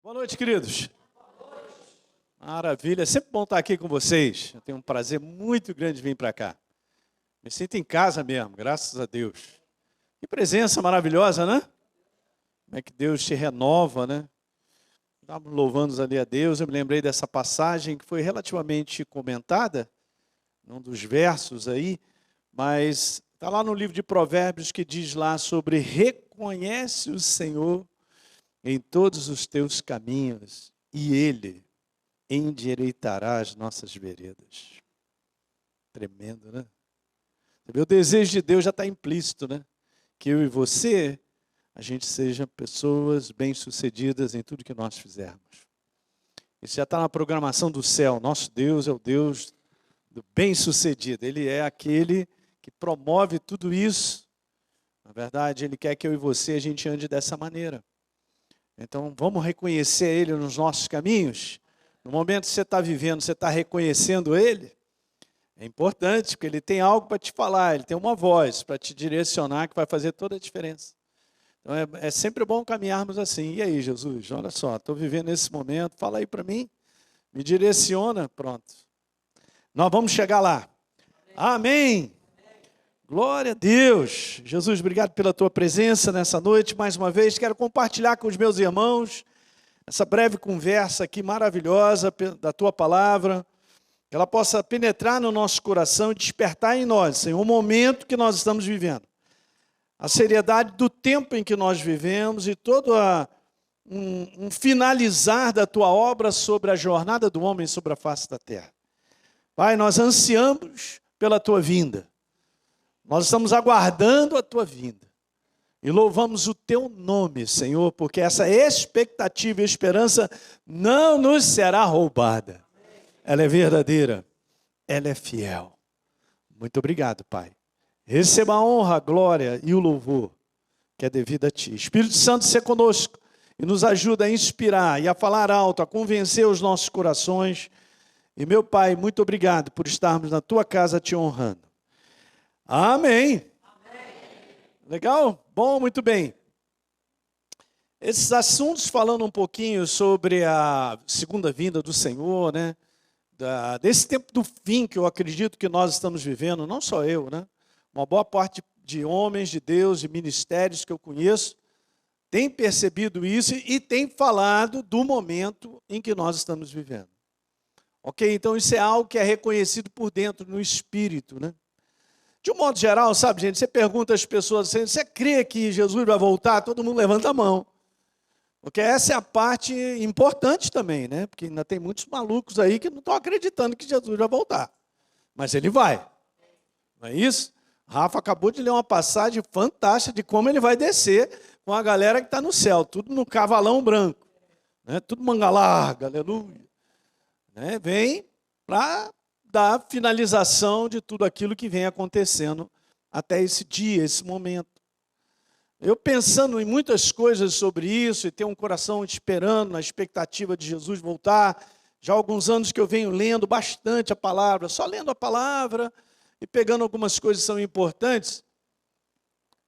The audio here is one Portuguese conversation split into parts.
Boa noite, queridos. Maravilha, é sempre bom estar aqui com vocês. Eu tenho um prazer muito grande de vir para cá. Me sinto em casa mesmo, graças a Deus. Que presença maravilhosa, né? Como é que Deus te renova, né? Estávamos louvando ali a Deus, eu me lembrei dessa passagem que foi relativamente comentada, num dos versos aí, mas está lá no livro de Provérbios que diz lá sobre reconhece o Senhor em todos os teus caminhos e Ele endireitará as nossas veredas. Tremendo, né? O desejo de Deus já está implícito, né? Que eu e você, a gente seja pessoas bem-sucedidas em tudo que nós fizermos. Isso já está na programação do céu. Nosso Deus é o Deus do bem-sucedido. Ele é aquele que promove tudo isso. Na verdade, Ele quer que eu e você, a gente ande dessa maneira. Então, vamos reconhecer Ele nos nossos caminhos. No momento que você está vivendo, você está reconhecendo Ele. É importante, porque Ele tem algo para te falar, Ele tem uma voz para te direcionar que vai fazer toda a diferença. Então, é sempre bom caminharmos assim. E aí, Jesus, olha só, estou vivendo esse momento, fala aí para mim, me direciona, pronto. Nós vamos chegar lá. Amém. Glória a Deus. Jesus, obrigado pela tua presença nessa noite. Mais uma vez, quero compartilhar com os meus irmãos essa breve conversa aqui maravilhosa da tua palavra. Que ela possa penetrar no nosso coração e despertar em nós, Senhor, o momento que nós estamos vivendo. A seriedade do tempo em que nós vivemos e todo um finalizar da tua obra sobre a jornada do homem sobre a face da terra. Pai, nós ansiamos pela tua vinda. Nós estamos aguardando a tua vinda. E louvamos o teu nome, Senhor, porque essa expectativa e esperança não nos será roubada. Ela é verdadeira, ela é fiel. Muito obrigado, Pai. Receba a honra, a glória e o louvor que é devido a Ti. Espírito Santo, seja conosco e nos ajuda a inspirar e a falar alto, a convencer os nossos corações. E, meu Pai, muito obrigado por estarmos na Tua casa Te honrando. Amém. Legal? Bom, muito bem. Esses assuntos falando um pouquinho sobre a segunda vinda do Senhor, né? Desse tempo do fim que eu acredito que nós estamos vivendo, não só eu, né? Uma boa parte de homens de Deus, de ministérios que eu conheço, tem percebido isso e tem falado do momento em que nós estamos vivendo. Ok? Então isso é algo que é reconhecido por dentro, no espírito, né? De um modo geral, sabe, gente, você pergunta às pessoas assim, você crê que Jesus vai voltar? Todo mundo levanta a mão. Porque essa é a parte importante também, né? Porque ainda tem muitos malucos aí que não estão acreditando que Jesus vai voltar. Mas ele vai. Não é isso? Rafa acabou de ler uma passagem fantástica de como ele vai descer com a galera que está no céu, tudo no cavalão branco. Né? Tudo manga larga, aleluia. Né? Vem para dar finalização de tudo aquilo que vem acontecendo até esse dia, esse momento. Eu pensando em muitas coisas sobre isso e ter um coração esperando, na expectativa de Jesus voltar, já há alguns anos que eu venho lendo bastante a palavra, só lendo a palavra e pegando algumas coisas que são importantes.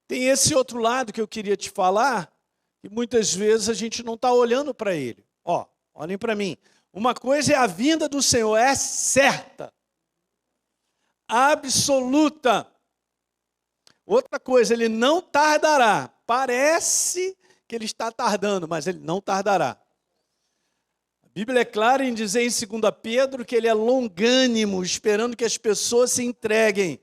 Tem esse outro lado que eu queria te falar, e muitas vezes a gente não está olhando para ele. Ó, olhem para mim. Uma coisa é a vinda do Senhor, é certa, absoluta. Outra coisa, ele não tardará. Parece que ele está tardando, mas ele não tardará. A Bíblia é clara em dizer em 2 Pedro que ele é longânimo, esperando que as pessoas se entreguem.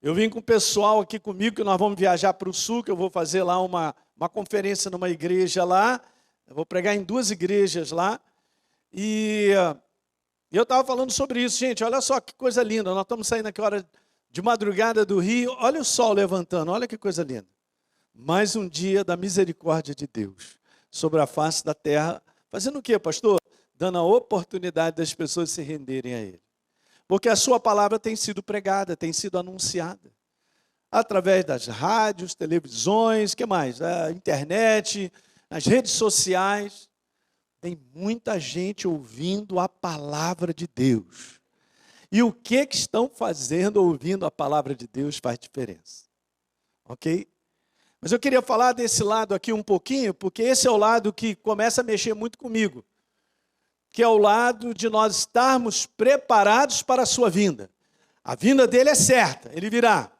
Eu vim com o pessoal aqui comigo, que nós vamos viajar para o sul, que eu vou fazer lá uma conferência numa igreja lá. Eu vou pregar em 2 igrejas lá. E eu estava falando sobre isso, gente, olha só que coisa linda. Nós estamos saindo aqui hora de madrugada do Rio, olha o sol levantando, olha que coisa linda. Mais um dia da misericórdia de Deus sobre a face da terra. Fazendo o quê, pastor? Dando a oportunidade das pessoas se renderem a Ele. Porque a sua palavra tem sido pregada, tem sido anunciada. Através das rádios, televisões, que mais? A internet, nas redes sociais. Tem muita gente ouvindo a palavra de Deus. E o que estão fazendo ouvindo a palavra de Deus faz diferença. Ok? Mas eu queria falar desse lado aqui um pouquinho, porque esse é o lado que começa a mexer muito comigo, que é o lado de nós estarmos preparados para a sua vinda. A vinda dele é certa, ele virá.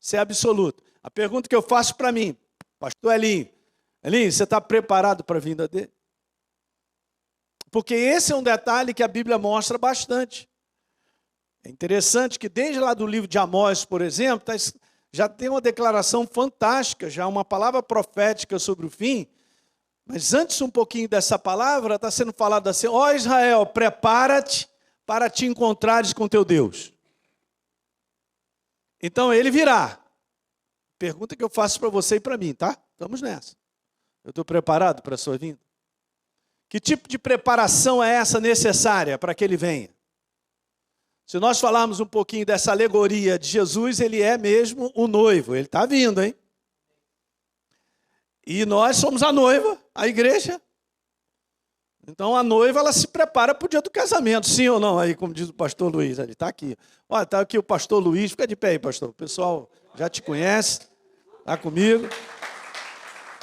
Isso é absoluto. A pergunta que eu faço para mim, pastor Elinho, você está preparado para a vinda dele? Porque esse é um detalhe que a Bíblia mostra bastante. É interessante que desde lá do livro de Amós, por exemplo, já tem uma declaração fantástica, já uma palavra profética sobre o fim. Mas antes um pouquinho dessa palavra, está sendo falado assim: ó Israel, prepara-te para te encontrares com teu Deus. Então ele virá. Pergunta que eu faço para você e para mim, tá? Estamos nessa. Eu estou preparado para a sua vinda? Que tipo de preparação é essa necessária para que ele venha? Se nós falarmos um pouquinho dessa alegoria de Jesus, ele é mesmo o noivo, ele está vindo, hein? E nós somos a noiva, a igreja. Então a noiva, ela se prepara para o dia do casamento, sim ou não? Aí, como diz o pastor Luiz, ele está aqui. Olha, está aqui o pastor Luiz, fica de pé aí, pastor. O pessoal já te conhece, está comigo.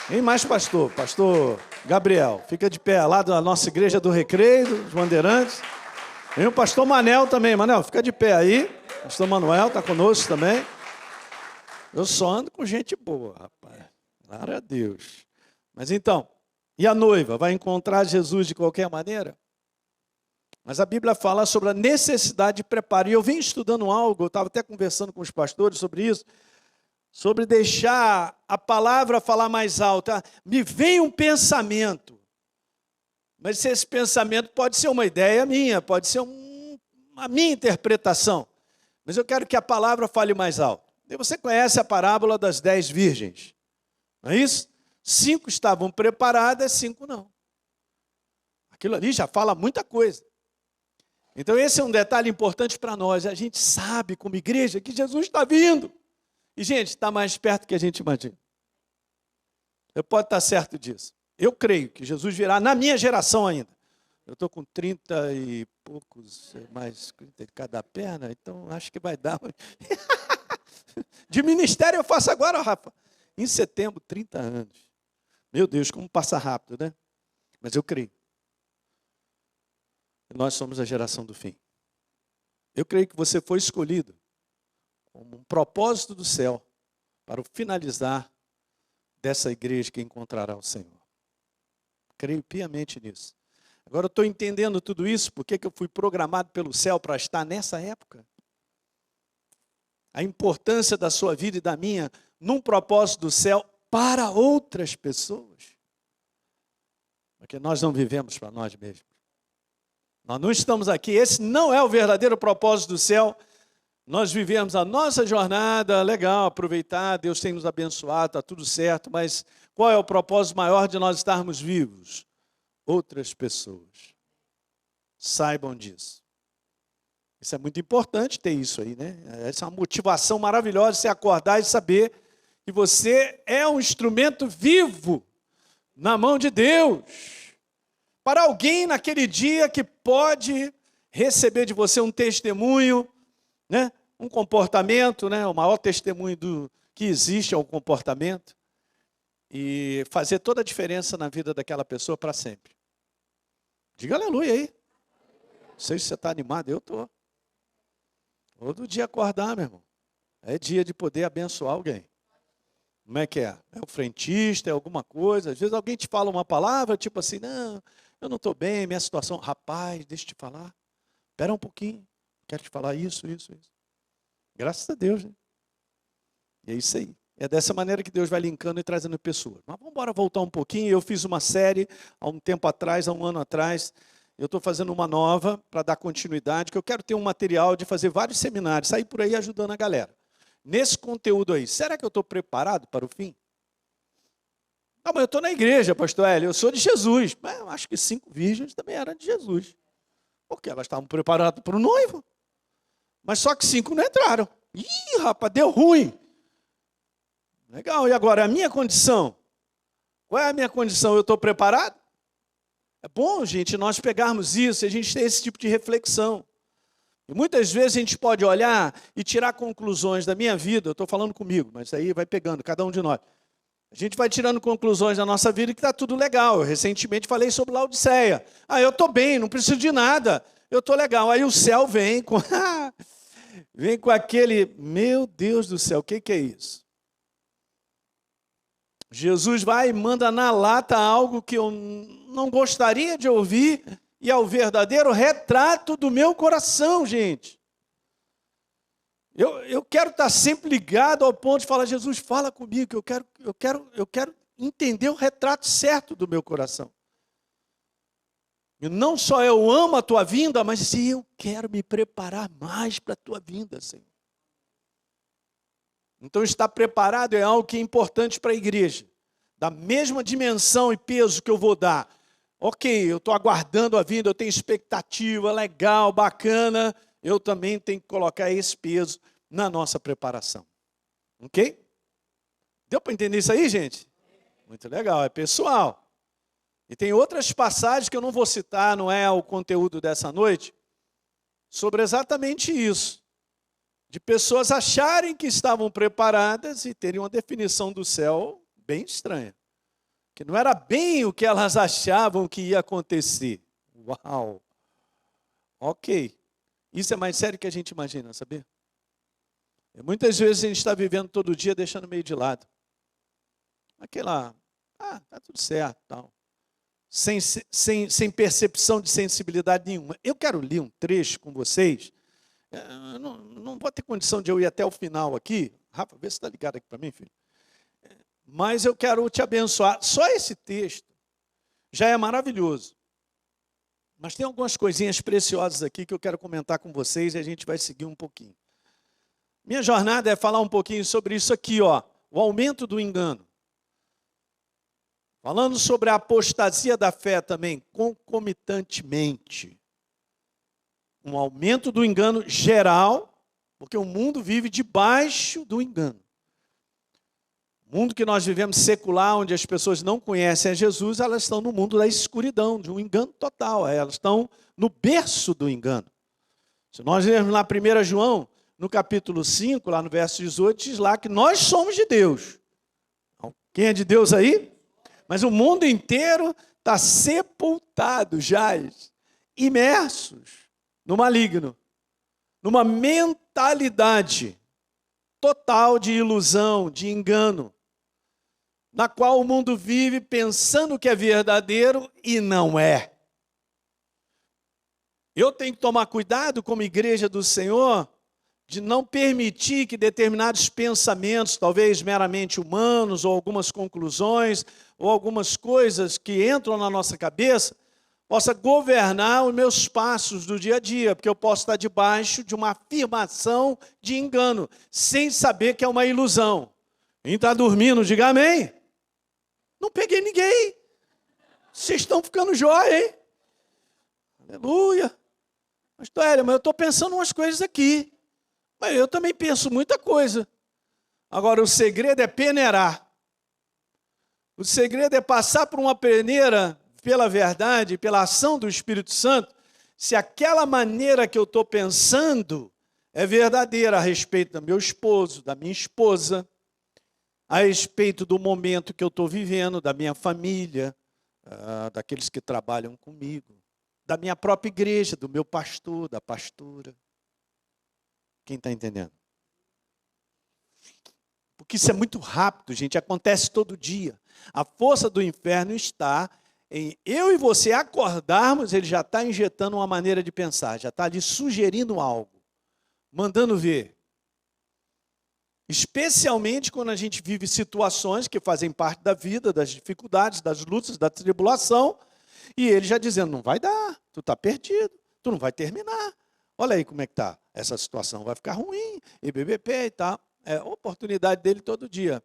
Quem mais, pastor? Pastor Gabriel, fica de pé, lá da nossa igreja do Recreio, dos Bandeirantes. Tem o pastor Manel também. Manel, fica de pé aí. Pastor Manuel está conosco também. Eu só ando com gente boa, rapaz. Glória a Deus. Mas então, e a noiva? Vai encontrar Jesus de qualquer maneira? Mas a Bíblia fala sobre a necessidade de preparo. E eu vim estudando algo, eu estava até conversando com os pastores sobre isso, sobre deixar a palavra falar mais alto. Me vem um pensamento. Mas esse pensamento pode ser uma ideia minha, pode ser a minha interpretação. Mas eu quero que a palavra fale mais alto. E você conhece a parábola das 10 virgens, não é isso? 5 estavam preparadas, 5 não. Aquilo ali já fala muita coisa. Então esse é um detalhe importante para nós. A gente sabe, como igreja, que Jesus está vindo. E, gente, está mais perto que a gente imagina. Você pode estar certo disso. Eu creio que Jesus virá na minha geração ainda. Eu estou com 30 e poucos, mais 30 de cada perna, então acho que vai dar. De ministério eu faço agora, Rafa. Em setembro, 30 anos. Meu Deus, como passa rápido, né? Mas eu creio. Nós somos a geração do fim. Eu creio que você foi escolhido como um propósito do céu para o finalizar dessa igreja que encontrará o Senhor. Creio piamente nisso. Agora eu estou entendendo tudo isso, porque eu fui programado pelo céu para estar nessa época. A importância da sua vida e da minha num propósito do céu para outras pessoas. Porque nós não vivemos para nós mesmos. Nós não estamos aqui, esse não é o verdadeiro propósito do céu. Nós vivemos a nossa jornada, legal, aproveitar, Deus tem nos abençoado, está tudo certo, mas qual é o propósito maior de nós estarmos vivos? Outras pessoas. Saibam disso. Isso é muito importante ter isso aí, né? Essa é uma motivação maravilhosa, você acordar e saber que você é um instrumento vivo na mão de Deus. Para alguém naquele dia que pode receber de você um testemunho, né? Um comportamento, né? O maior testemunho que existe é o comportamento. E fazer toda a diferença na vida daquela pessoa para sempre. Diga aleluia aí. Não sei se você está animado, eu estou. Todo dia acordar, meu irmão. É dia de poder abençoar alguém. Como é que é? É o frentista, é alguma coisa. Às vezes alguém te fala uma palavra, tipo assim, não, eu não estou bem, minha situação. Rapaz, deixa eu te falar. Espera um pouquinho. Quero te falar isso. Graças a Deus, né? E é isso aí. É dessa maneira que Deus vai linkando e trazendo pessoas. Mas vamos embora voltar um pouquinho. Eu fiz uma série há um tempo atrás, há um ano atrás. Eu estou fazendo uma nova para dar continuidade, que eu quero ter um material de fazer vários seminários, sair por aí ajudando a galera. Nesse conteúdo aí, será que eu estou preparado para o fim? Não, mas eu estou na igreja, pastor Hélio, eu sou de Jesus. Mas eu acho que 5 virgens também eram de Jesus. Porque elas estavam preparadas para o noivo. Mas só que 5 não entraram. Ih, rapaz, deu ruim. Legal, e agora a minha condição? Qual é a minha condição? Eu estou preparado? É bom, gente, nós pegarmos isso e a gente ter esse tipo de reflexão. E muitas vezes a gente pode olhar e tirar conclusões da minha vida, eu estou falando comigo, mas aí vai pegando, cada um de nós. A gente vai tirando conclusões da nossa vida que está tudo legal. Eu recentemente falei sobre Laodiceia. Eu estou bem, não preciso de nada. Eu estou legal. Aí o céu vem com, vem com aquele, meu Deus do céu, o que é isso? Jesus vai e manda na lata algo que eu não gostaria de ouvir, e é o verdadeiro retrato do meu coração, gente. Eu quero estar sempre ligado ao ponto de falar, Jesus, fala comigo, que eu quero entender o retrato certo do meu coração. E não só eu amo a tua vinda, mas eu quero me preparar mais para a tua vinda, Senhor. Então, estar preparado é algo que é importante para a igreja. Da mesma dimensão e peso que eu vou dar. Ok, eu estou aguardando a vinda, eu tenho expectativa, legal, bacana. Eu também tenho que colocar esse peso na nossa preparação. Ok? Deu para entender isso aí, gente? Muito legal, é pessoal. E tem outras passagens que eu não vou citar, não é o conteúdo dessa noite, sobre exatamente isso. De pessoas acharem que estavam preparadas e terem uma definição do céu bem estranha. Que não era bem o que elas achavam que ia acontecer. Uau! Ok. Isso é mais sério que a gente imagina, sabia? E muitas vezes a gente está vivendo todo dia deixando meio de lado. Aquela, tá tudo certo, tal. Sem percepção de sensibilidade nenhuma. Eu quero ler um trecho com vocês. Não vou ter condição de eu ir até o final aqui. Rafa, vê se está ligado aqui para mim, filho. Mas eu quero te abençoar. Só esse texto já é maravilhoso. Mas tem algumas coisinhas preciosas aqui que eu quero comentar com vocês e a gente vai seguir um pouquinho. Minha jornada é falar um pouquinho sobre isso aqui, ó, o aumento do engano. Falando sobre a apostasia da fé também, concomitantemente. Um aumento do engano geral, porque o mundo vive debaixo do engano. O mundo que nós vivemos secular, onde as pessoas não conhecem a Jesus, elas estão no mundo da escuridão, de um engano total. Elas estão no berço do engano. Se nós lermos lá 1 João, no capítulo 5, lá no verso 18, diz lá que nós somos de Deus. Quem é de Deus aí? Mas o mundo inteiro está sepultado, jaz, imersos no maligno, numa mentalidade total de ilusão, de engano, na qual o mundo vive pensando que é verdadeiro e não é. Eu tenho que tomar cuidado como igreja do Senhor de não permitir que determinados pensamentos, talvez meramente humanos, ou algumas conclusões, ou algumas coisas que entram na nossa cabeça, possa governar os meus passos do dia a dia, porque eu posso estar debaixo de uma afirmação de engano, sem saber que é uma ilusão. Quem está dormindo, diga amém. Não peguei ninguém. Vocês estão ficando jóia, hein? Aleluia. Mas eu estou pensando umas coisas aqui. Mas eu também penso muita coisa. Agora, o segredo é peneirar. O segredo é passar por uma peneira pela verdade, pela ação do Espírito Santo, se aquela maneira que eu estou pensando é verdadeira a respeito do meu esposo, da minha esposa, a respeito do momento que eu estou vivendo, da minha família, daqueles que trabalham comigo, da minha própria igreja, do meu pastor, da pastora. Quem está entendendo? Porque isso é muito rápido, gente, acontece todo dia. A força do inferno está em eu e você acordarmos, ele já está injetando uma maneira de pensar, já está ali sugerindo algo, mandando ver. Especialmente quando a gente vive situações que fazem parte da vida, das dificuldades, das lutas, da tribulação, e ele já dizendo, não vai dar, tu está perdido, tu não vai terminar. Olha aí como é que está, essa situação vai ficar ruim, e BBP e tal. É a oportunidade dele todo dia,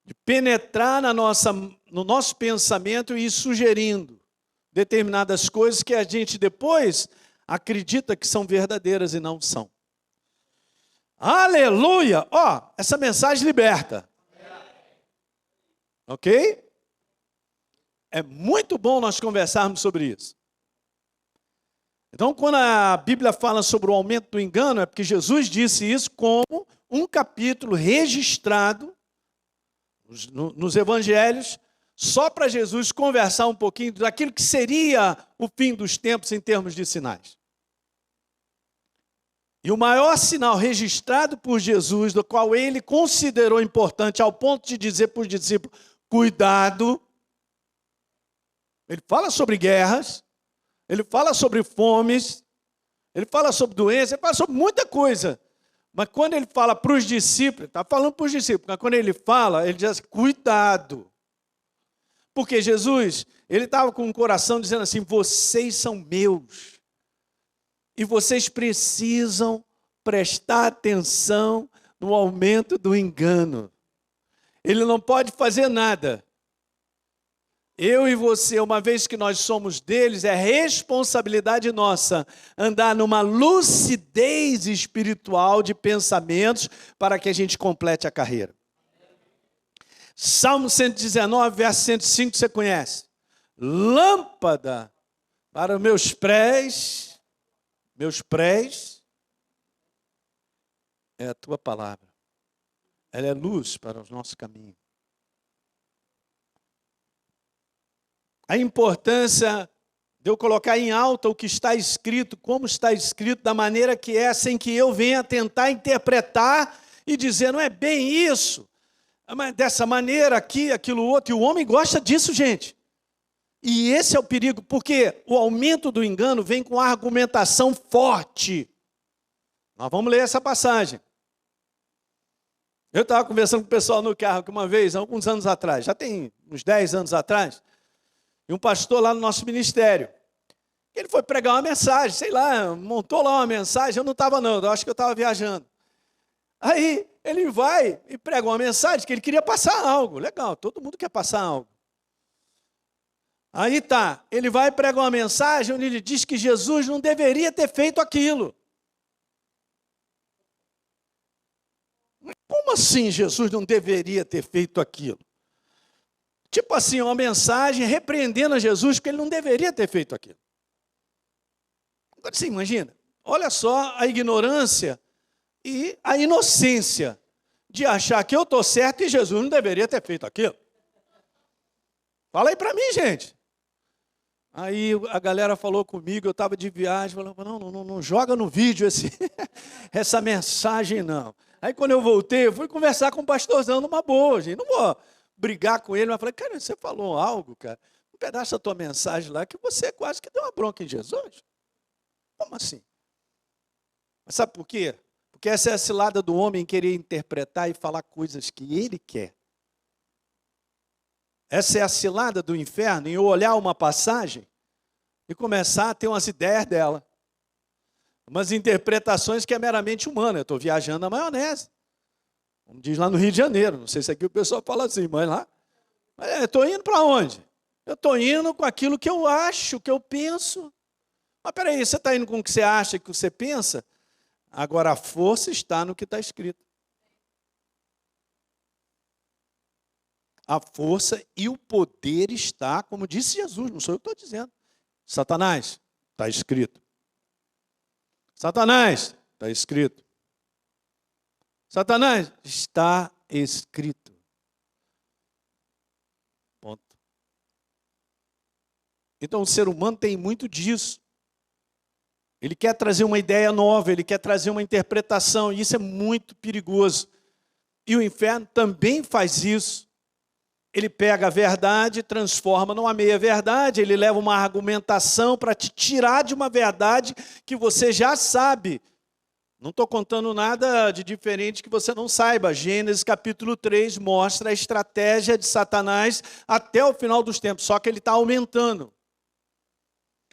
de penetrar no nosso pensamento e ir sugerindo determinadas coisas que a gente depois acredita que são verdadeiras e não são. Aleluia! Ó, essa mensagem liberta. Ok? É muito bom nós conversarmos sobre isso. Então, quando a Bíblia fala sobre o aumento do engano, é porque Jesus disse isso como um capítulo registrado nos evangelhos, só para Jesus conversar um pouquinho daquilo que seria o fim dos tempos em termos de sinais. E o maior sinal registrado por Jesus, do qual ele considerou importante, ao ponto de dizer para os discípulos, cuidado. Ele fala sobre guerras, ele fala sobre fomes, ele fala sobre doenças, ele fala sobre muita coisa. Mas quando ele fala para os discípulos, está falando para os discípulos, mas quando ele fala, ele diz assim, cuidado. Porque Jesus, ele estava com o coração dizendo assim, vocês são meus. E vocês precisam prestar atenção no aumento do engano. Ele não pode fazer nada. Eu e você, uma vez que nós somos deles, é responsabilidade nossa andar numa lucidez espiritual de pensamentos para que a gente complete a carreira. Salmo 119, verso 105, você conhece. Lâmpada para meus pés é a tua palavra. Ela é luz para o nosso caminho. A importância de eu colocar em alta o que está escrito, como está escrito, da maneira que é, sem que eu venha tentar interpretar e dizer, não é bem isso, mas dessa maneira aqui, aquilo outro. E o homem gosta disso, gente. E esse é o perigo, porque o aumento do engano vem com argumentação forte. Nós vamos ler essa passagem. Eu estava conversando com o pessoal no carro que uma vez, alguns anos atrás, já tem uns 10 anos atrás, e um pastor lá no nosso ministério, ele foi pregar uma mensagem, sei lá, montou lá uma mensagem, eu não estava não, eu acho que eu estava viajando. Aí ele vai e prega uma mensagem que ele queria passar algo, legal, todo mundo quer passar algo. Aí tá, ele vai e prega uma mensagem onde ele diz que Jesus não deveria ter feito aquilo. Como assim Jesus não deveria ter feito aquilo? Tipo assim, uma mensagem repreendendo a Jesus que ele não deveria ter feito aquilo. Agora você imagina, olha só a ignorância e a inocência de achar que eu estou certo e Jesus não deveria ter feito aquilo. Fala aí para mim, gente. Aí a galera falou comigo, eu estava de viagem, falou, não joga no vídeo essa mensagem não. Aí quando eu voltei, eu fui conversar com o pastorzão numa boa, gente. Não vou brigar com ele, mas falei, cara, você falou algo, cara, um pedaço da tua mensagem lá, que você quase que deu uma bronca em Jesus. Como assim? Mas sabe por quê? Porque essa é a cilada do homem querer interpretar e falar coisas que ele quer. Essa é a cilada do inferno, em eu olhar uma passagem e começar a ter umas ideias dela. Umas interpretações que é meramente humana. Eu estou viajando na maionese. Como diz lá no Rio de Janeiro. Não sei se aqui o pessoal fala assim, mas lá. Estou indo para onde? Eu estou indo com aquilo que eu acho, que eu penso. Mas peraí, você está indo com o que você acha, que você pensa? Agora a força está no que está escrito. A força e o poder está, como disse Jesus, não sou eu que estou dizendo. Satanás, está escrito. Satanás, está escrito. Satanás, está escrito. Ponto. Então o ser humano tem muito disso. Ele quer trazer uma ideia nova, ele quer trazer uma interpretação, e isso é muito perigoso. E o inferno também faz isso. Ele pega a verdade e transforma numa meia-verdade, ele leva uma argumentação para te tirar de uma verdade que você já sabe. Não estou contando nada de diferente que você não saiba. Gênesis capítulo 3 mostra a estratégia de Satanás até o final dos tempos, só que ele está aumentando.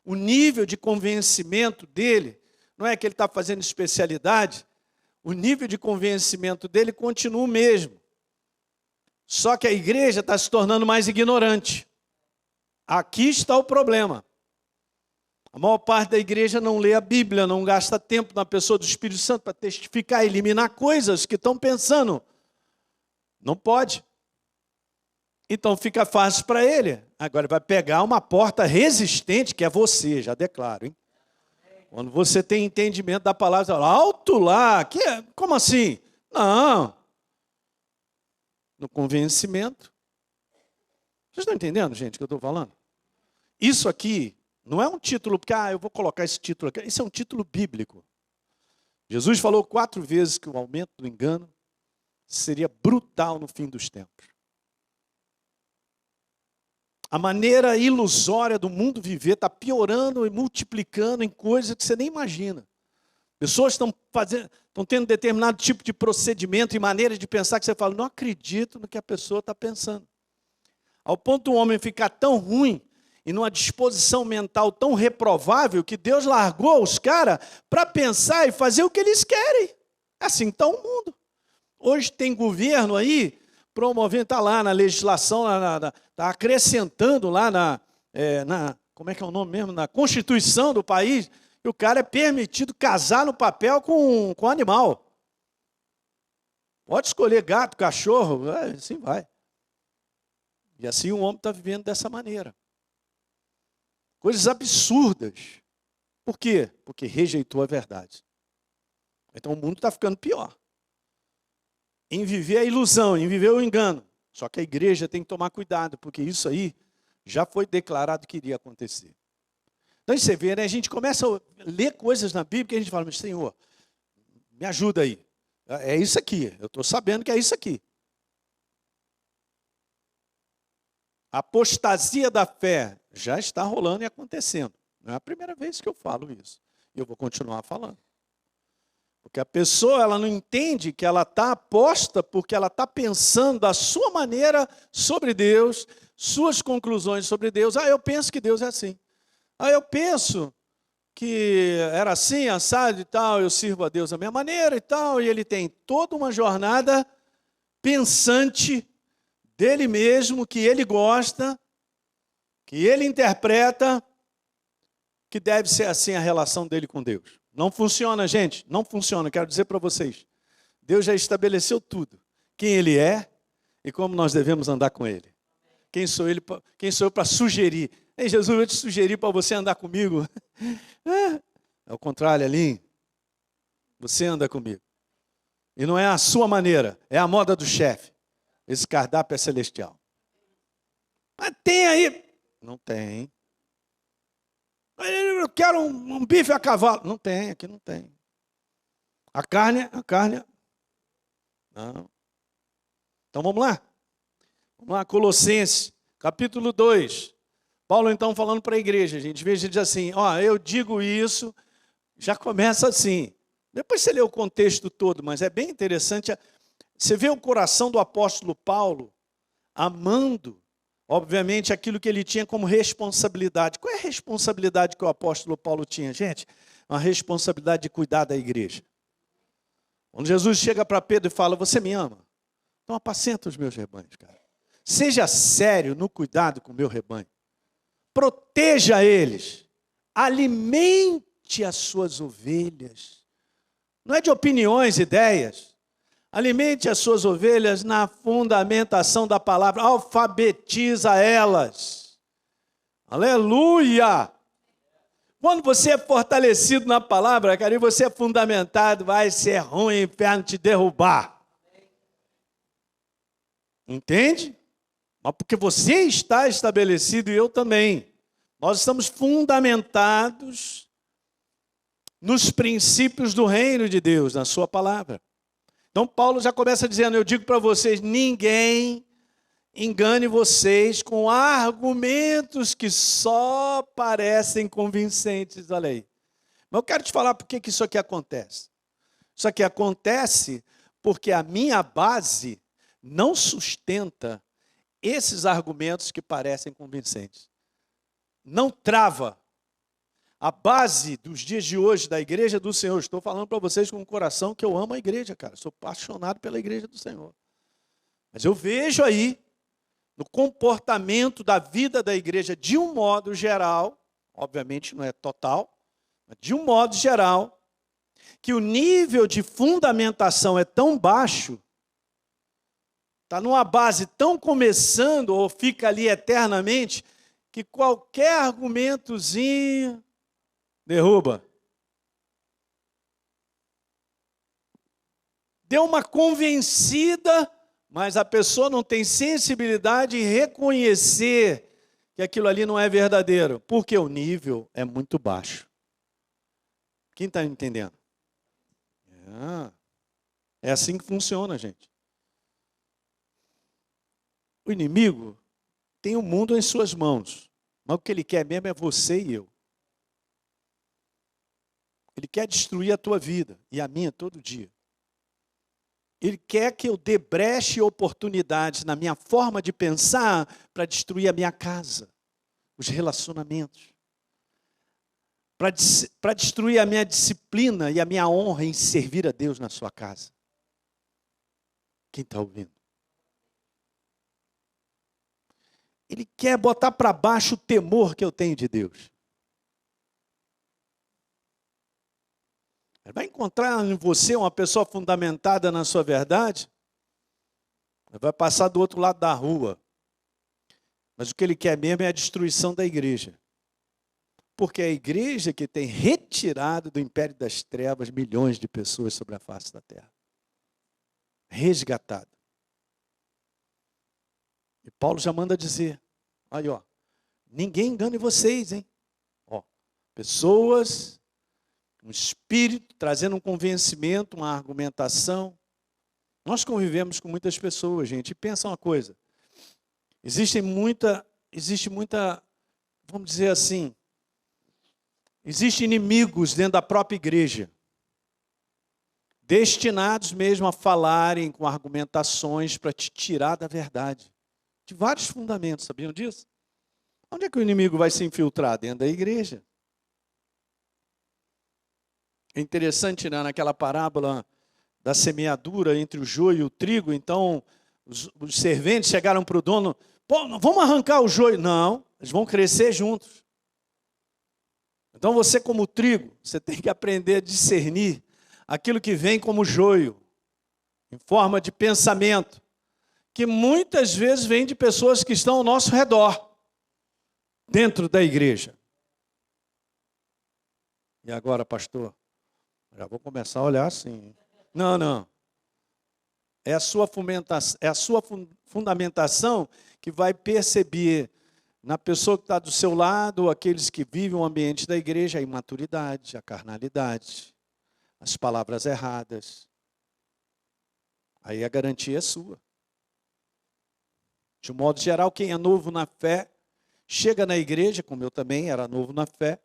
O nível de convencimento dele, não é que ele está fazendo especialidade, o nível de convencimento dele continua o mesmo. Só que a igreja está se tornando mais ignorante. Aqui está o problema. A maior parte da igreja não lê a Bíblia, não gasta tempo na pessoa do Espírito Santo para testificar, eliminar coisas que estão pensando. Não pode. Então fica fácil para ele. Agora vai pegar uma porta resistente, que é você, já declaro, hein? Quando você tem entendimento da palavra, alto lá, como assim? Não. no convencimento. Vocês estão entendendo, gente, o que eu estou falando? Isso aqui não é um título, porque eu vou colocar esse título aqui. Isso é um título bíblico. Jesus falou 4 vezes que o aumento do engano seria brutal no fim dos tempos. A maneira ilusória do mundo viver está piorando e multiplicando em coisas que você nem imagina. Pessoas estão tendo determinado tipo de procedimento e maneira de pensar que você fala, não acredito no que a pessoa está pensando. Ao ponto do homem ficar tão ruim e numa disposição mental tão reprovável que Deus largou os caras para pensar e fazer o que eles querem. Assim está o mundo. Hoje tem governo aí promovendo, está lá na legislação, está acrescentando lá como é que é o nome mesmo? Na Constituição do país, que o cara é permitido casar no papel com animal. Pode escolher gato, cachorro, assim vai. E assim o homem está vivendo dessa maneira. Coisas absurdas. Por quê? Porque rejeitou a verdade. Então o mundo está ficando pior. Em viver a ilusão, em viver o engano. Só que a igreja tem que tomar cuidado, porque isso aí já foi declarado que iria acontecer. Então você vê, né? A gente começa a ler coisas na Bíblia que a gente fala, mas Senhor, me ajuda aí. É isso aqui, eu estou sabendo que é isso aqui. A apostasia da fé já está rolando e acontecendo. Não é a primeira vez que eu falo isso. E eu vou continuar falando. Porque a pessoa ela não entende que ela está aposta porque ela está pensando da sua maneira sobre Deus, suas conclusões sobre Deus. Eu penso que Deus é assim. Eu penso que era assim, assado e tal, eu sirvo a Deus da minha maneira e tal. E ele tem toda uma jornada pensante dele mesmo, que ele gosta, que ele interpreta, que deve ser assim a relação dele com Deus. Não funciona, gente, não funciona. Quero dizer para vocês, Deus já estabeleceu tudo. Quem Ele é e como nós devemos andar com Ele. Quem sou eu para sugerir? Ei, Jesus, eu te sugeri para você andar comigo. É o contrário, ali. Você anda comigo. E não é a sua maneira, é a moda do chefe. Esse cardápio é celestial. Mas tem aí. Não tem. Eu quero um bife a cavalo. Não tem, aqui não tem. A carne. Não. Então vamos lá. Vamos lá, Colossenses, capítulo 2. Paulo então falando para a igreja, gente. Veja, diz assim, eu digo isso, já começa assim. Depois você lê o contexto todo, mas é bem interessante. Você vê o coração do apóstolo Paulo amando, obviamente, aquilo que ele tinha como responsabilidade. Qual é a responsabilidade que o apóstolo Paulo tinha, gente? Uma responsabilidade de cuidar da igreja. Quando Jesus chega para Pedro e fala, você me ama? Então apacenta os meus rebanhos, cara. Seja sério no cuidado com o meu rebanho. Proteja eles. Alimente as suas ovelhas. Não é de opiniões, ideias. Alimente as suas ovelhas na fundamentação da palavra. Alfabetiza elas. Aleluia! Quando você é fortalecido na palavra, cara, e você é fundamentado, vai ser ruim o inferno te derrubar. Entende? Mas porque você está estabelecido e eu também. Nós estamos fundamentados nos princípios do reino de Deus, na sua palavra. Então Paulo já começa dizendo, eu digo para vocês, ninguém engane vocês com argumentos que só parecem convincentes, olha aí. Mas eu quero te falar por que isso aqui acontece. Isso aqui acontece porque a minha base não sustenta esses argumentos que parecem convincentes. Não trava. A base dos dias de hoje da igreja do Senhor, estou falando para vocês com o coração que eu amo a igreja, cara. Sou apaixonado pela igreja do Senhor. Mas eu vejo aí, no comportamento da vida da igreja, de um modo geral, obviamente não é total, mas de um modo geral, que o nível de fundamentação é tão baixo, está numa base tão começando, ou fica ali eternamente, que qualquer argumentozinho derruba. Deu uma convencida, mas a pessoa não tem sensibilidade em reconhecer que aquilo ali não é verdadeiro, porque o nível é muito baixo. Quem está entendendo? É assim que funciona, gente. O inimigo tem o mundo em suas mãos, mas o que ele quer mesmo é você e eu. Ele quer destruir a tua vida e a minha todo dia. Ele quer que eu dê brecha e oportunidades na minha forma de pensar para destruir a minha casa, os relacionamentos, para destruir a minha disciplina e a minha honra em servir a Deus na sua casa. Quem está ouvindo? Ele quer botar para baixo o temor que eu tenho de Deus. Ele vai encontrar em você uma pessoa fundamentada na sua verdade, ele vai passar do outro lado da rua. Mas o que ele quer mesmo é a destruição da igreja. Porque é a igreja que tem retirado do império das trevas milhões de pessoas sobre a face da terra. Resgatado. E Paulo já manda dizer, aí ó, ninguém engane vocês, hein? Ó, pessoas, um espírito trazendo um convencimento, uma argumentação. Nós convivemos com muitas pessoas, gente, e pensa uma coisa. Existe muita, vamos dizer assim, existem inimigos dentro da própria igreja, destinados mesmo a falarem com argumentações para te tirar da verdade. De vários fundamentos, sabiam disso? Onde é que o inimigo vai se infiltrar? Dentro da igreja. É interessante, né, naquela parábola da semeadura entre o joio e o trigo, então os serventes chegaram para o dono, pô, vamos arrancar o joio. Não, eles vão crescer juntos. Então você como trigo, você tem que aprender a discernir aquilo que vem como joio, em forma de pensamento, que muitas vezes vem de pessoas que estão ao nosso redor, dentro da igreja. E agora, pastor, já vou começar a olhar assim. Não. É a sua fundamentação que vai perceber na pessoa que está do seu lado, aqueles que vivem o ambiente da igreja, a imaturidade, a carnalidade, as palavras erradas. Aí a garantia é sua. De um modo geral, quem é novo na fé, chega na igreja, como eu também era novo na fé,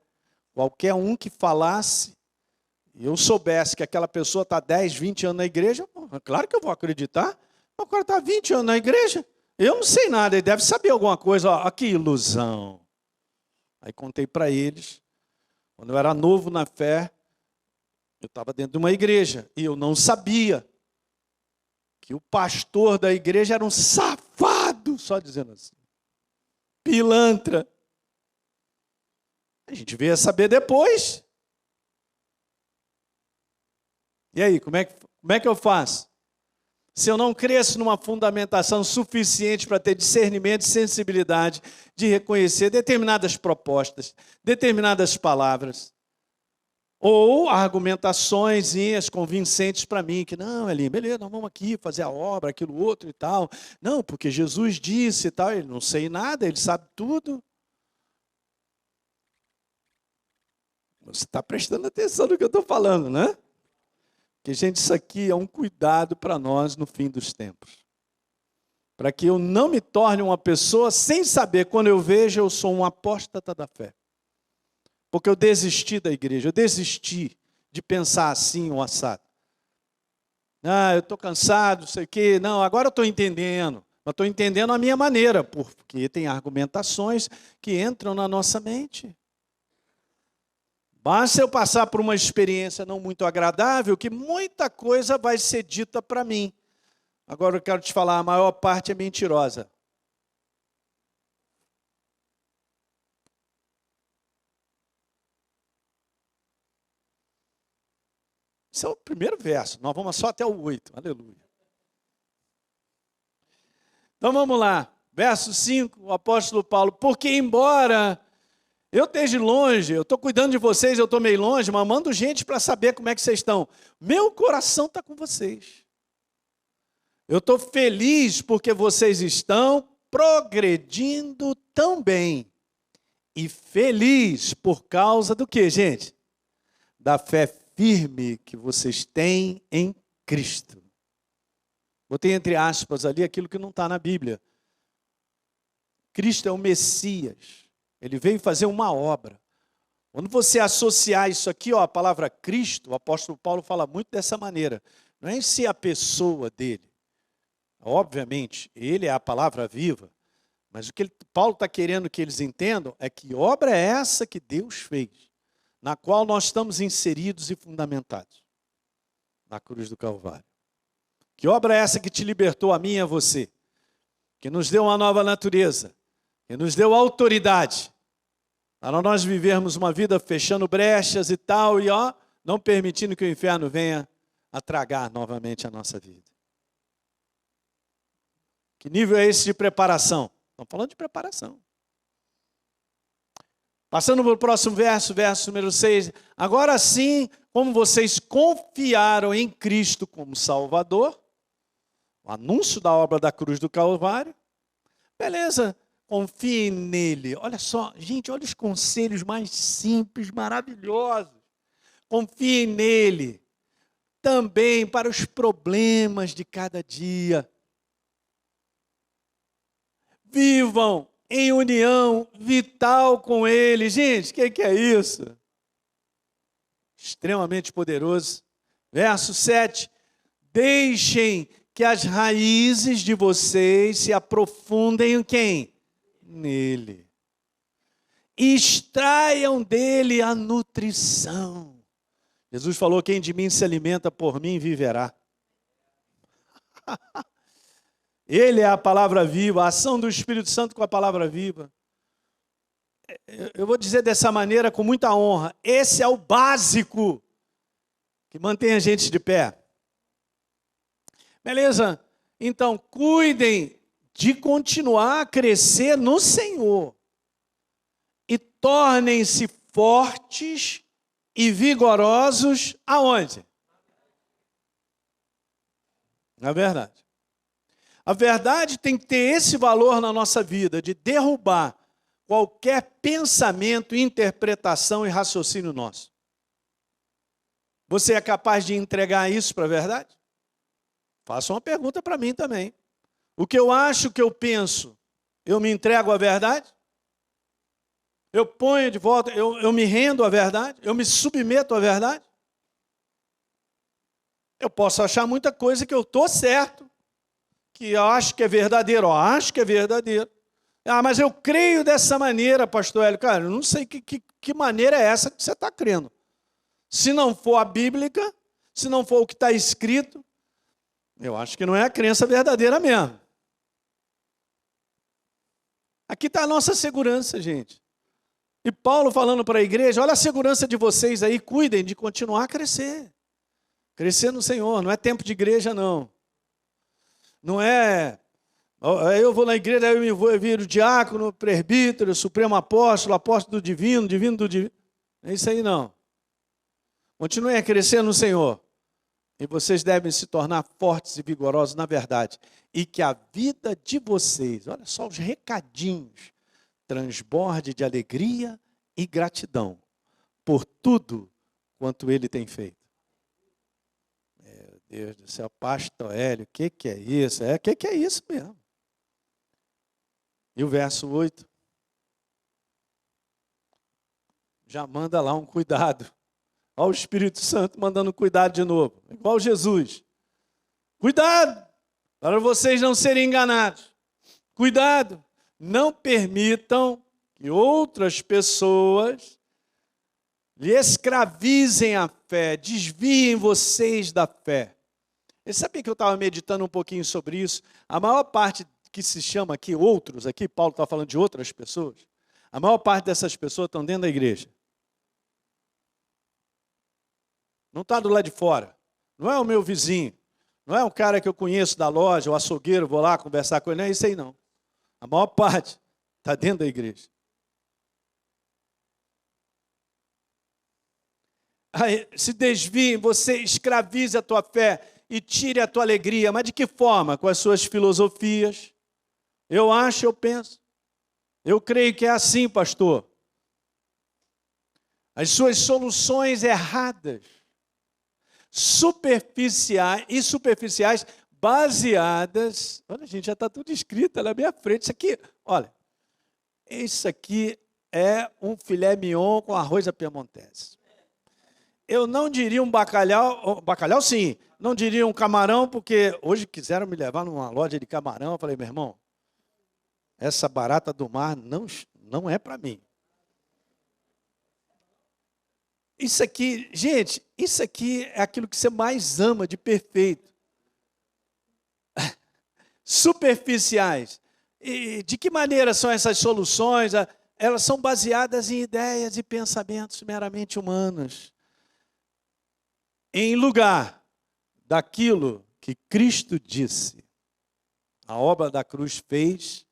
qualquer um que falasse, e eu soubesse que aquela pessoa está 10, 20 anos na igreja, claro que eu vou acreditar. O cara está 20 anos na igreja, eu não sei nada, ele deve saber alguma coisa. Ó, que ilusão. Aí contei para eles, quando eu era novo na fé, eu estava dentro de uma igreja, e eu não sabia que o pastor da igreja era um safado, só dizendo assim, pilantra. A gente veio a saber depois. E aí, como é que eu faço? Se eu não cresço numa fundamentação suficiente para ter discernimento e sensibilidade de reconhecer determinadas propostas, determinadas palavras, ou argumentações convincentes para mim, que não, Elinho, beleza, nós vamos aqui fazer a obra, aquilo outro e tal. Não, porque Jesus disse e tal, ele não sei nada, ele sabe tudo. Você está prestando atenção no que eu estou falando, né? Que, gente, isso aqui é um cuidado para nós no fim dos tempos. Para que eu não me torne uma pessoa sem saber, quando eu vejo, eu sou um apóstata da fé. Porque eu desisti da igreja, eu desisti de pensar assim ou assado. Eu estou cansado, não sei o quê. Não, agora eu estou entendendo. Eu estou entendendo a minha maneira, porque tem argumentações que entram na nossa mente. Basta eu passar por uma experiência não muito agradável, que muita coisa vai ser dita para mim. Agora eu quero te falar, a maior parte é mentirosa. Esse é o primeiro verso, nós vamos só até o 8, aleluia. Então vamos lá, verso 5, o apóstolo Paulo, porque embora eu esteja longe, eu estou cuidando de vocês, eu estou meio longe, mas mando gente para saber como é que vocês estão. Meu coração está com vocês. Eu estou feliz porque vocês estão progredindo tão bem. E feliz por causa do quê, gente? Da fé firme que vocês têm em Cristo. Botei entre aspas ali aquilo que não está na Bíblia. Cristo é o Messias. Ele veio fazer uma obra. Quando você associar isso aqui, ó, a palavra Cristo, o apóstolo Paulo fala muito dessa maneira. Não é em si a pessoa dele. Obviamente, ele é a palavra viva. Mas o que Paulo está querendo que eles entendam é que obra é essa que Deus fez, na qual nós estamos inseridos e fundamentados, na cruz do Calvário. Que obra é essa que te libertou a mim e a você? Que nos deu uma nova natureza, que nos deu autoridade, para nós vivermos uma vida fechando brechas e tal, e ó, não permitindo que o inferno venha a tragar novamente a nossa vida. Que nível é esse de preparação? Estamos falando de preparação. Passando para o próximo verso, verso número 6. Agora sim, como vocês confiaram em Cristo como Salvador, o anúncio da obra da cruz do Calvário, beleza, confiem nele. Olha só, gente, olha os conselhos mais simples, maravilhosos. Confiem nele também para os problemas de cada dia. Vivam em união vital com Ele. Gente, o que é isso? Extremamente poderoso. Verso 7. Deixem que as raízes de vocês se aprofundem em quem? Nele. Extraiam dele a nutrição. Jesus falou, quem de mim se alimenta, por mim viverá. Ele é a palavra viva, a ação do Espírito Santo com a palavra viva. Eu vou dizer dessa maneira com muita honra. Esse é o básico que mantém a gente de pé. Beleza? Então, cuidem de continuar a crescer no Senhor. E tornem-se fortes e vigorosos aonde? Na verdade. A verdade tem que ter esse valor na nossa vida, de derrubar qualquer pensamento, interpretação e raciocínio nosso. Você é capaz de entregar isso para a verdade? Faça uma pergunta para mim também. O que eu acho, o que eu penso, eu me entrego à verdade? Eu ponho de volta, eu me rendo à verdade? Eu me submeto à verdade? Eu posso achar muita coisa que eu estou certo, que eu acho que é verdadeiro, acho que é verdadeiro. Ah, mas eu creio dessa maneira, pastor Hélio. Cara, eu não sei que maneira é essa que você está crendo. Se não for a bíblica, se não for o que está escrito, eu acho que não é a crença verdadeira mesmo. Aqui está a nossa segurança, gente. E Paulo falando para a igreja, olha a segurança de vocês aí, cuidem de continuar a crescer. Crescer no Senhor, não é tempo de igreja, não. Não é, eu vou na igreja, eu me viro diácono, presbítero, supremo apóstolo, apóstolo do divino, divino do divino. É isso aí não. Continuem a crescer no Senhor. E vocês devem se tornar fortes e vigorosos na verdade. E que a vida de vocês, olha só os recadinhos, transborde de alegria e gratidão por tudo quanto Ele tem feito. Deus do céu, pastor Hélio, o que é isso? O que é isso mesmo? E o verso 8? Já manda lá um cuidado. Olha o Espírito Santo mandando cuidado de novo. Igual Jesus. Cuidado, para vocês não serem enganados. Cuidado, não permitam que outras pessoas lhe escravizem a fé, desviem vocês da fé. Você sabia que eu estava meditando um pouquinho sobre isso? A maior parte que se chama aqui outros, aqui Paulo está falando de outras pessoas, a maior parte dessas pessoas estão dentro da igreja. Não está do lado de fora. Não é o meu vizinho. Não é o cara que eu conheço da loja, o açougueiro, vou lá conversar com ele. Não é isso aí não. A maior parte está dentro da igreja. Aí, se desviem, você escraviza a tua fé. e tire a tua alegria. Mas de que forma? Com as suas filosofias. Eu acho, eu penso. Eu creio que é assim, pastor. As suas soluções erradas, superficiais, baseadas. Olha, gente, já está tudo escrito na minha frente. Isso aqui, olha, isso aqui é um filé mignon com arroz à piemontese. Eu não diria um bacalhau sim, não diria um camarão, porque hoje quiseram me levar numa loja de camarão. Eu falei, meu irmão, essa barata do mar não é para mim. Isso aqui, gente, isso aqui é aquilo que você mais ama de perfeito. Superficiais. E de que maneira são essas soluções? Elas são baseadas em ideias e pensamentos meramente humanos, em lugar daquilo que Cristo disse. A obra da cruz fez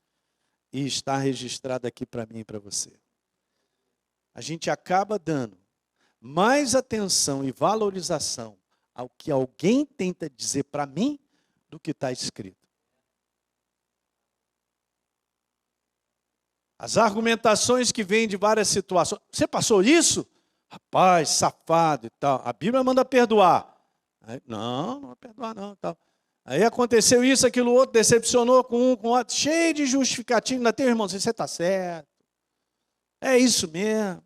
e está registrada aqui para mim e para você. A gente acaba dando mais atenção e valorização ao que alguém tenta dizer para mim do que está escrito. As argumentações que vêm de várias situações. Você passou isso? Rapaz, safado e tal. A Bíblia manda perdoar. Aí, não vai perdoar não. Tal. Aí aconteceu isso, aquilo outro, decepcionou com um, com outro, cheio de justificativo. Ainda tem, irmão, você está certo. É isso mesmo.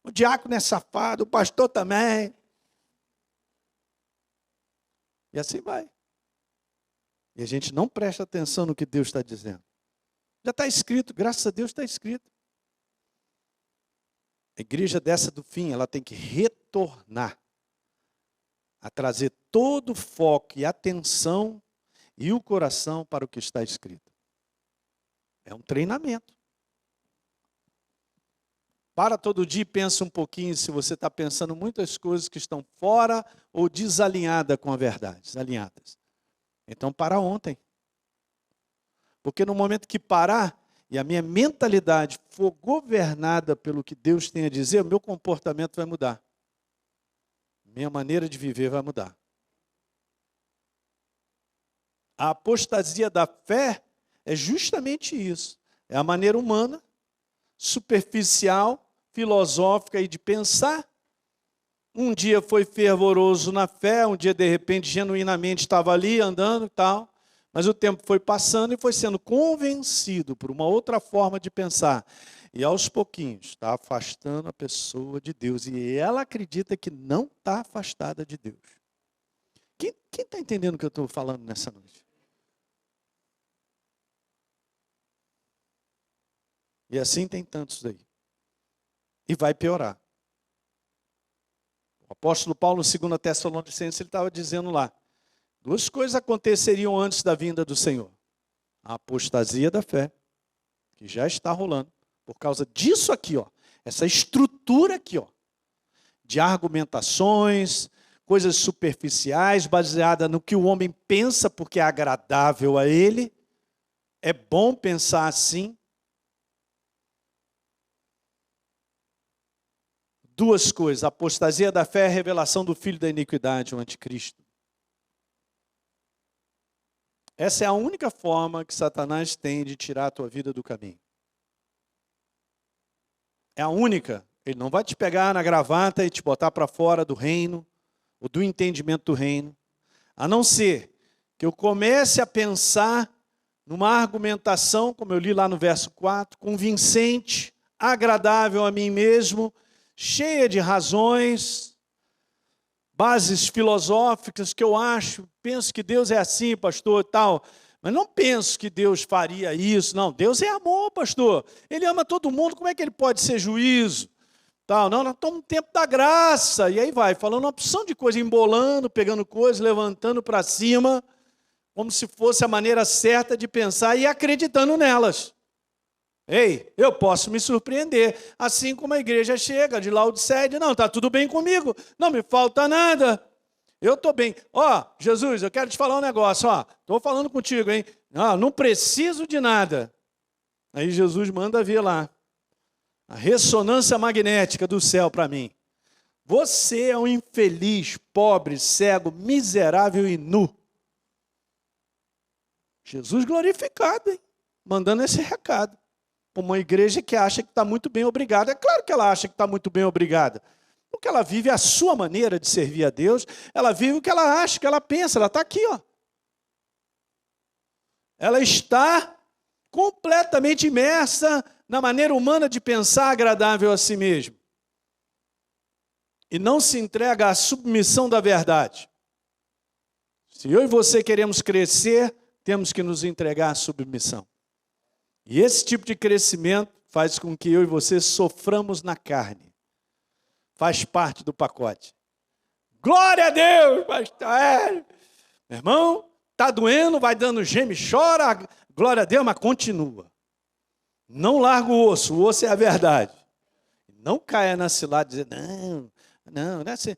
O diácono é safado, o pastor também. E assim vai. E a gente não presta atenção no que Deus está dizendo. Já está escrito, graças a Deus está escrito. A igreja dessa do fim, ela tem que retornar a trazer todo o foco e atenção e o coração para o que está escrito. É um treinamento. Para todo dia e pensa um pouquinho se você está pensando muitas coisas que estão fora ou desalinhadas com a verdade. Desalinhadas. Então para ontem. Porque no momento que parar e a minha mentalidade for governada pelo que Deus tem a dizer, o meu comportamento vai mudar. Minha maneira de viver vai mudar. A apostasia da fé é justamente isso. É a maneira humana, superficial, filosófica e de pensar. Um dia foi fervoroso na fé, um dia de repente genuinamente estava ali andando e tal. Mas o tempo foi passando e foi sendo convencido por uma outra forma de pensar. E aos pouquinhos está afastando a pessoa de Deus. E ela acredita que não está afastada de Deus. Quem está entendendo o que eu estou falando nessa noite? E assim tem tantos aí. E vai piorar. O apóstolo Paulo, no 2 Tessalonicenses, ele estava dizendo lá. Duas coisas aconteceriam antes da vinda do Senhor. A apostasia da fé, que já está rolando, por causa disso aqui, ó, essa estrutura aqui, ó, de argumentações, coisas superficiais, baseada no que o homem pensa, porque é agradável a ele. É bom pensar assim. Duas coisas, a apostasia da fé é a revelação do filho da iniquidade, o anticristo. Essa é a única forma que Satanás tem de tirar a tua vida do caminho. É a única. Ele não vai te pegar na gravata e te botar para fora do reino, ou do entendimento do reino. A não ser que eu comece a pensar numa argumentação, como eu li lá no verso 4, convincente, agradável a mim mesmo, cheia de razões, bases filosóficas que eu penso que Deus é assim, pastor, e tal, mas não penso que Deus faria isso, não, Deus é amor, pastor, Ele ama todo mundo, como é que Ele pode ser juízo? Tal, não, nós estamos no tempo da graça, e aí vai, falando uma opção de coisa, embolando, pegando coisas, levantando para cima, como se fosse a maneira certa de pensar e acreditando nelas. Ei, eu posso me surpreender, assim como a igreja chega de Laodiceia e diz, não, está tudo bem comigo, não me falta nada, eu estou bem. Ó, Jesus, eu quero te falar um negócio, ó, estou falando contigo, hein, não preciso de nada. Aí Jesus manda vir lá, a ressonância magnética do céu para mim. Você é um infeliz, pobre, cego, miserável e nu. Jesus glorificado, hein? Mandando esse recado para uma igreja que acha que está muito bem obrigada. É claro que ela acha que está muito bem obrigada, porque ela vive a sua maneira de servir a Deus, ela vive o que ela acha, o que ela pensa, ela está aqui, ó. Ela está completamente imersa na maneira humana de pensar agradável a si mesma. E não se entrega à submissão da verdade. Se eu e você queremos crescer, temos que nos entregar à submissão. E esse tipo de crescimento faz com que eu e você soframos na carne. Faz parte do pacote. Glória a Deus, pastor. Meu irmão, está doendo, vai dando geme, chora, glória a Deus, mas continua. Não larga o osso é a verdade. Não caia na cilada e dizer, não é assim.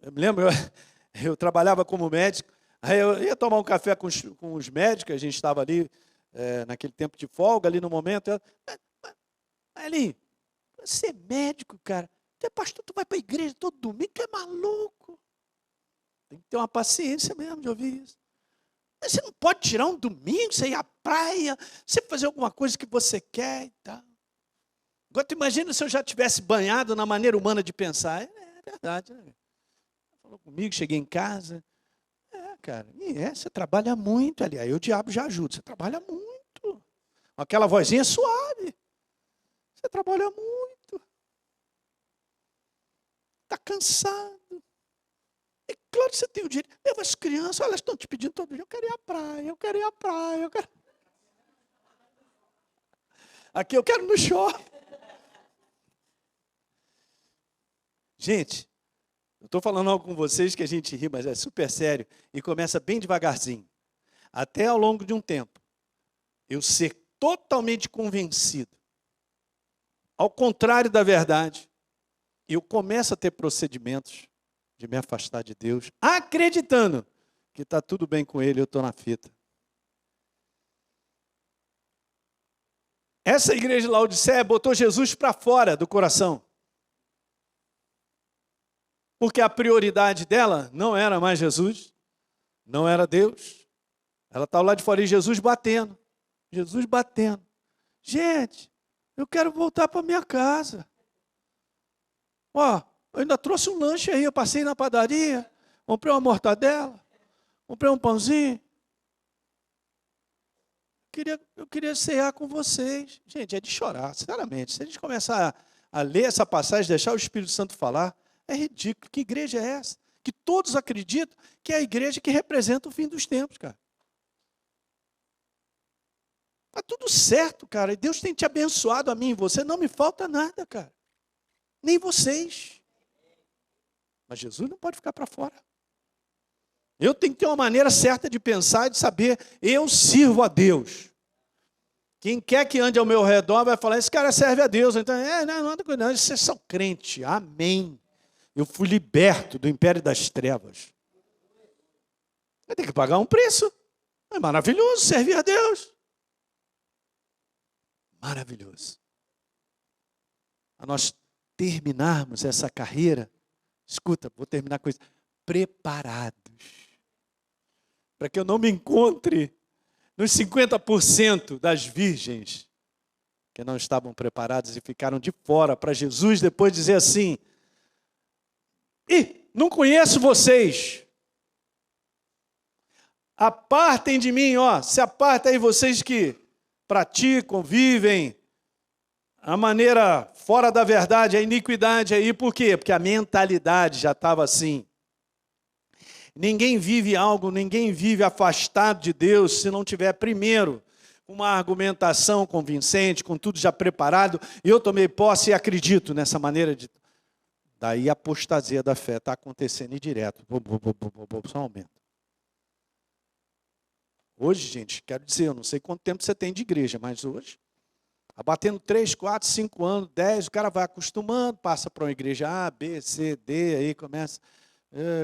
Eu me lembro, eu trabalhava como médico, aí eu ia tomar um café com os médicos, a gente estava ali, naquele tempo de folga, ali no momento. Ali, você é médico, cara. Tu é pastor, tu vai para a igreja todo domingo, tu é maluco. Tem que ter uma paciência mesmo de ouvir isso. Mas você não pode tirar um domingo, você ir à praia, você fazer alguma coisa que você quer e tal. Agora, tu imagina se eu já tivesse banhado na maneira humana de pensar. É verdade, né? Falou comigo, cheguei em casa. Cara, você trabalha muito ali. Aí o diabo já ajuda, você trabalha muito. Aquela vozinha suave. Você trabalha muito. Está cansado. É claro que você tem o direito. Leva as crianças, elas estão te pedindo todo dia. Eu quero ir à praia, eu quero ir à praia, eu quero... Aqui eu quero no shopping. Gente, eu estou falando algo com vocês que a gente ri, mas é super sério. E começa bem devagarzinho. Até ao longo de um tempo, eu ser totalmente convencido. Ao contrário da verdade, eu começo a ter procedimentos de me afastar de Deus, acreditando que está tudo bem com Ele, eu estou na fita. Essa igreja de Laodiceia botou Jesus para fora do coração. Porque a prioridade dela não era mais Jesus, não era Deus. Ela estava lá de fora e Jesus batendo. Jesus batendo. Gente, eu quero voltar para minha casa. Ó, eu ainda trouxe um lanche aí, eu passei na padaria, comprei uma mortadela, comprei um pãozinho. Eu queria cear com vocês. Gente, é de chorar, sinceramente. Se a gente começar a ler essa passagem, deixar o Espírito Santo falar, é ridículo. Que igreja é essa? Que todos acreditam que é a igreja que representa o fim dos tempos, cara. Está tudo certo, cara. E Deus tem te abençoado a mim e você. Não me falta nada, cara. Nem vocês. Mas Jesus não pode ficar para fora. Eu tenho que ter uma maneira certa de pensar e de saber, eu sirvo a Deus. Quem quer que ande ao meu redor vai falar, esse cara serve a Deus. Então, não anda com não, vocês são crente. Amém. Eu fui liberto do império das trevas. Vai ter que pagar um preço. É maravilhoso servir a Deus. Maravilhoso. A nós terminarmos essa carreira, escuta, vou terminar com isso, preparados. Para que eu não me encontre nos 50% das virgens que não estavam preparadas e ficaram de fora, para Jesus depois dizer assim, não conheço vocês. Apartem de mim, se apartem aí vocês que praticam, vivem a maneira fora da verdade, a iniquidade aí. Por quê? Porque a mentalidade já estava assim. Ninguém vive algo, ninguém vive afastado de Deus se não tiver primeiro uma argumentação convincente, com tudo já preparado. E eu tomei posse e acredito nessa maneira de... Daí a apostasia da fé está acontecendo e direto. Só aumenta. Hoje, gente, quero dizer, eu não sei quanto tempo você tem de igreja, mas hoje, abatendo 3, 4, 5 anos, 10, o cara vai acostumando, passa para uma igreja A, B, C, D, aí começa...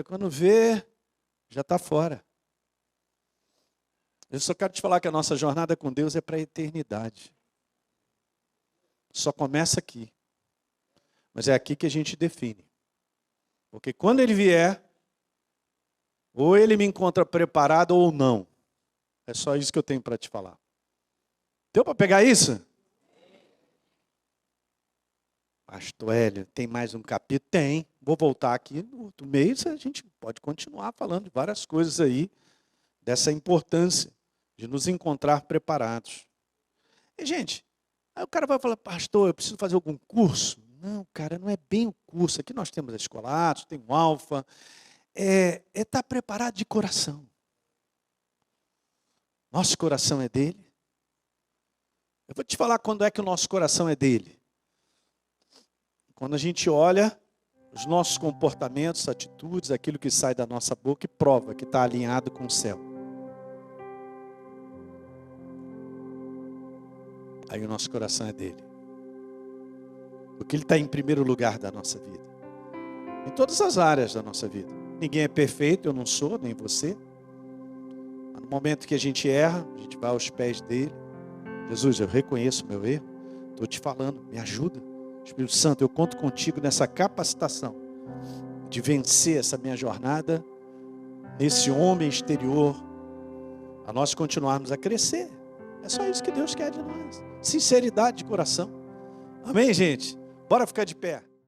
quando vê, já está fora. Eu só quero te falar que a nossa jornada com Deus é para a eternidade. Só começa aqui. Mas é aqui que a gente define Porque quando ele vier, ou ele me encontra preparado ou não. É só isso que eu tenho para te falar. Deu para pegar isso? Pastor Hélio, tem mais um capítulo? Tem. Vou voltar aqui no outro mês, a gente pode continuar falando de várias coisas aí, dessa importância de nos encontrar preparados. E, gente, aí o cara vai falar, pastor, eu preciso fazer algum curso? Não, cara, não é bem o curso. Aqui nós temos a Escolatos, tem o Alfa. É estar preparado de coração. Nosso coração é dele. Eu vou te falar quando é que o nosso coração é dele. Quando a gente olha os nossos comportamentos, atitudes, aquilo que sai da nossa boca e prova que está alinhado com o céu. Aí o nosso coração é dele. Porque ele está em primeiro lugar da nossa vida. Em todas as áreas da nossa vida. Ninguém é perfeito, eu não sou, nem você. Mas no momento que a gente erra, a gente vai aos pés dele. Jesus, eu reconheço o meu erro. Estou te falando, me ajuda. Espírito Santo, eu conto contigo nessa capacitação de vencer essa minha jornada, nesse homem exterior, a nós continuarmos a crescer. É só isso que Deus quer de nós. Sinceridade de coração. Amém, gente? Bora ficar de pé.